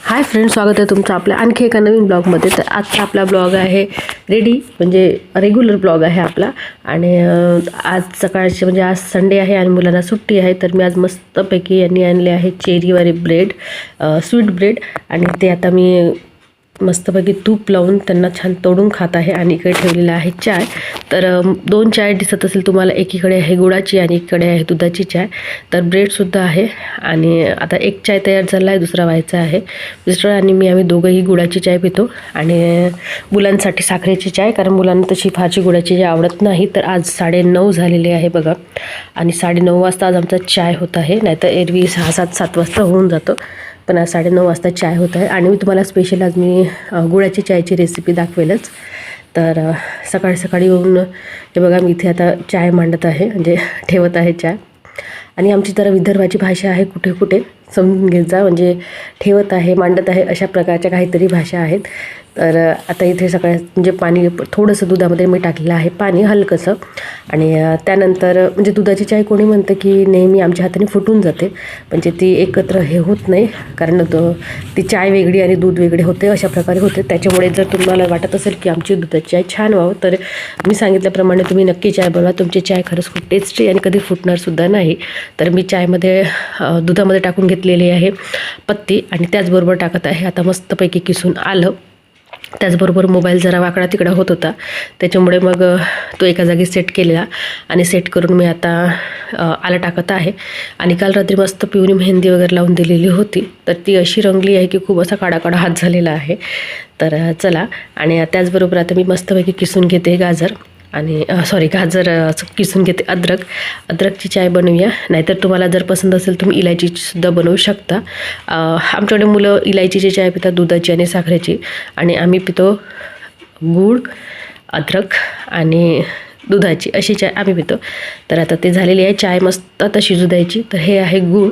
Hi friends, स्वागत आहे तुमचं आपल्या आणखी एका नवीन ब्लॉगमध्ये। तर आजचा आपला ब्लॉग आहे रेडी, म्हणजे रेग्युलर ब्लॉग आहे आपला। आणि आज सकाळचे म्हणजे आज संडे आहे आणि मुलांना सुट्टी आहे, तर मी आज मस्तपैकी यांनी आणले आहे चेरीवाले ब्रेड, स्वीट ब्रेड। आणि ते आता मी मस्तपैकी तूप लावून त्यांना छान तोडून खात आहे। आणि इकडे ठेवलेला आहे चाय। तर दोन चाय दिसत असेल तुम्हाला, एकीकडे आहे गुळाची आणि एकीकडे आहे दुधाची चाय। तर ब्रेडसुद्धा आहे आणि आता एक चाय तयार झाला आहे, दुसरा व्हायचा आहे। मिस्टर आणि मी आम्ही दोघंही गुळाची चाय पितो आणि मुलांसाठी साखरेची चाय, कारण मुलांना तशी फारशी गुळाची चाय आवडत नाही। तर आज 9:30 झालेले आहे बघा, आणि 9:30 वाजता आज आमचा चाय होत आहे, नाहीतर एरवी 6, 7, 7 वाजता होऊन जातो, पण आज 9:30 वाजता चाय होत आहे। आणि मी तुम्हाला स्पेशल आज मी गुळाची चायची रेसिपी दाखवेलच। तर सकाळी सकाळी येऊन हे बघा, मी इथे आता चाय मांडत आहे, म्हणजे ठेवत आहे चाय। आणि आमची जरा विदर्भाची भाषा आहे, कुठे कुठे समजून घेत जा, म्हणजे ठेवत आहे, मांडत आहे, अशा प्रकारच्या काहीतरी भाषा आहेत। तर आता इथे सकाळी म्हणजे पाणी थोडंसं दुधामध्ये मी टाकलेलं आहे, पाणी हलकंसं। आणि त्यानंतर म्हणजे दुधाची चाय कोणी म्हणतं की नेहमी आमच्या हाताने फुटून जाते, म्हणजे ती एकत्र हे होत नाही, कारण ती चाय वेगळी आणि दूध वेगळे होते, अशा प्रकारे होते। त्याच्यामुळे जर तुम्हाला वाटत असेल की आमची दुधाची चाय छान व्हावं, तर मी सांगितल्याप्रमाणे तुम्ही नक्की चाय बनवा, तुमची चाय खरंच खूप टेस्टी आणि कधी फुटणारसुद्धा नाही। तर मी चायमध्ये दुधामध्ये टाकून घेतलेली आहे पत्ती, आणि त्याचबरोबर टाकत आहे आता मस्तपैकी किसून आलं। त्याचबरोबर मोबाईल जरा वाकडा तिकडा होत होता, त्याच्यामुळे मग तो एका जागी सेट केलेला, आणि सेट करून मी आता आलं टाकत आहे। आणि काल रात्री मस्त पिवळी मेहंदी वगैरे लावून दिलेली होती, तर ती अशी रंगली आहे की खूप असा काळा हात झालेला आहे। तर चला, आणि त्याचबरोबर आता मी मस्तपैकी किसून घेते गाजर, आणि गाजर किसून घेते अद्रकची चाय बनवूया। नाहीतर तुम्हाला जर पसंत असेल तुम्ही इलायचीसुद्धा बनवू शकता। आमच्याकडे मुलं इलायचीची चाय पितात, दुधाची आणि साखरेची, आणि आम्ही पितो गूळ, अद्रक आणि दुधाची, अशी चाय आम्ही पितो। तर आता ते झालेली आहे चाय, मस्त आता शिजू द्यायची। तर हे आहे गूळ,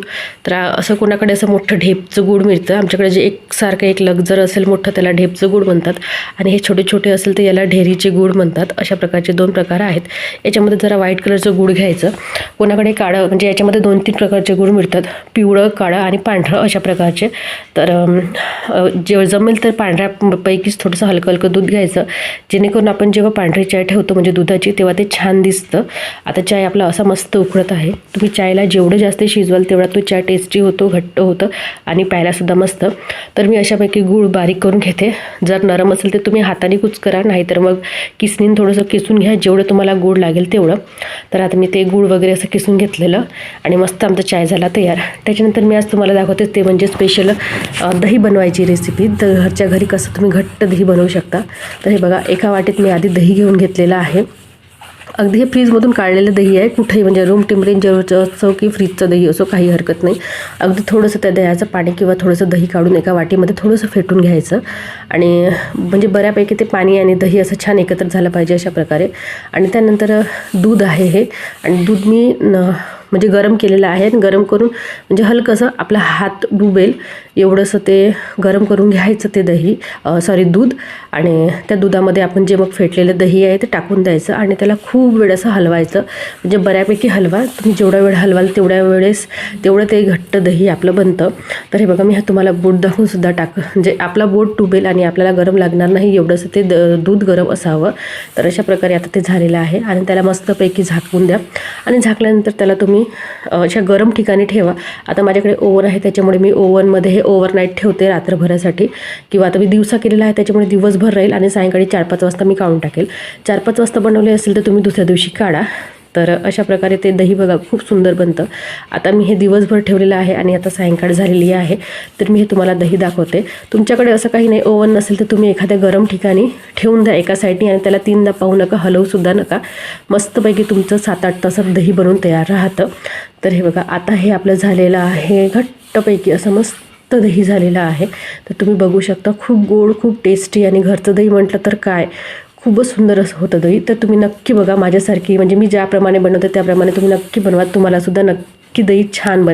तर असं कोणाकडे असं मोठं ढेपचं गूळ मिळतं, आमच्याकडे जे एकसारखं एक लग जर असेल मोठं त्याला ढेपचं गूळ म्हणतात, आणि हे छोटे छोटे असेल तर याला ढेरीचे गूळ म्हणतात। अशा प्रकारचे 2 प्रकार आहेत। याच्यामध्ये जरा व्हाईट कलरचं गूळ घ्यायचं, कोणाकडे काळं, म्हणजे याच्यामध्ये 2-3 प्रकारचे गूळ मिळतात, पिवळं, काळं आणि पांढरं अशा प्रकारचे। तर जे जमेल तर पांढऱ्यापैकीच थोडंसं हलकं हलकं दूध घ्यायचं, जेणेकरून आपण जेव्हा पांढरी चाय ठेवतो म्हणजे दुधाची, तेव्हा ते छान दिसतं। आता चाय आपला असा मस्त उकळत आहे, तुम्ही चायला जेवढं जास्त शिजवाल तेवढा तो चाय टेस्टी होतो, घट्ट होतं आणि प्यायलासुद्धा मस्त। तर मी अशापैकी गूळ बारीक करून घेते, जर नरम असेल तर तुम्ही हाताने कुच करा, नाहीतर मग किसणीनं थोडंसं किसून घ्या, जेवढं तुम्हाला गूळ लागेल तेवढं। तर आता मी ते गूळ वगैरे असं किसून घेतलेलं, आणि मस्त आमचा चाय झाला तयार। त्याच्यानंतर मी आज तुम्हाला दाखवते ते म्हणजे स्पेशल दही बनवायची रेसिपी। तर घरच्या घरी कसं तुम्ही घट्ट दही बनवू शकता। तर हे बघा, एका वाटीत मी आधी दही घेऊन घेतलेलं आहे, अगदी हे फ्रीजमधून काढलेलं दही आहे, कुठेही म्हणजे रूम टेम्परेचरचं असो की फ्रीजचं दही असो काही हरकत नाही। अगदी थोडंसं त्या दह्याचं पाणी किंवा थोडंसं दही काढून एका वाटीमध्ये थोडंसं फेटून घ्यायचं, आणि म्हणजे बऱ्यापैकी ते पाणी आणि दही असं छान एकत्र झालं पाहिजे अशा प्रकारे। आणि त्यानंतर दूध आहे हे, आणि दूध मी म्हणजे गरम केलेलं आहे, आणि गरम करून म्हणजे हलकंसं आपला हात डुबेल एवढंसं ते गरम करून घ्यायचं ते दूध। आणि त्या दुधामध्ये आपण जे मग फेटलेलं दही आहे ते टाकून द्यायचं, आणि त्याला खूप वेळ असं हलवायचं, म्हणजे बऱ्यापैकी हलवा तुम्ही, जेवढा वेळ हलवाल तेवढं ते घट्ट दही आपलं बनतं। तर हे बघा, मी तुम्हाला बोट दाखवून सुद्धा म्हणजे आपला बोट डुबेल आणि आपल्याला गरम लागणार नाही एवढंसं ते दूध गरम असावं। तर अशा प्रकारे आता ते झालेलं आहे, आणि त्याला मस्तपैकी झाकून द्या, आणि झाकल्यानंतर त्याला तुम्ही अशा गरम ठिकाणी ठेवा। आता माझ्याकडे ओव्हन आहे, त्याच्यामुळे मी ओव्हनमध्ये हे ओव्हरनाईट ठेवते रात्रभरासाठी, किंवा आता मी दिवसा केलेला आहे त्याच्यामुळे दिवसभर राहील, आणि सायंकाळी 4-5 वाजता मी काढून टाकेल। 4-5 वाजता बनवले असेल तर तुम्ही दुसऱ्या दिवशी काढा। तर अशा प्रकारे ते दही बघा खूप सुंदर बनतं। आता मी हे दिवसभर ठेवलेलं आहे, आणि आता सायंकाळ झालेली आहे, तर मी हे तुम्हाला दही दाखवते। तुमच्याकडे असं काही नाही, ओव्हन नसेल तर तुम्ही एखाद्या गरम ठिकाणी ठेवून द्या एका साईडनी, आणि त्याला 3दा पाहू नका, हलवूसुद्धा नका, मस्तपैकी तुमचं 7-8 तासात दही बनवून तयार राहतं। तर हे बघा, आता हे आपलं झालेलं आहे घट्टपैकी असं मस्त दही झालेलं आहे। तर तुम्ही बघू शकता, खूप गोड, खूप टेस्टी, आणि घरचं दही म्हटलं तर काय, खूपच सुंदर असं होतं दही। तर तुम्ही नक्की बघा माझ्यासारखी, म्हणजे मी ज्याप्रमाणे बनवते त्याप्रमाणे तुम्ही नक्की बनवा, तुम्हालासुद्धा नक्की दही छान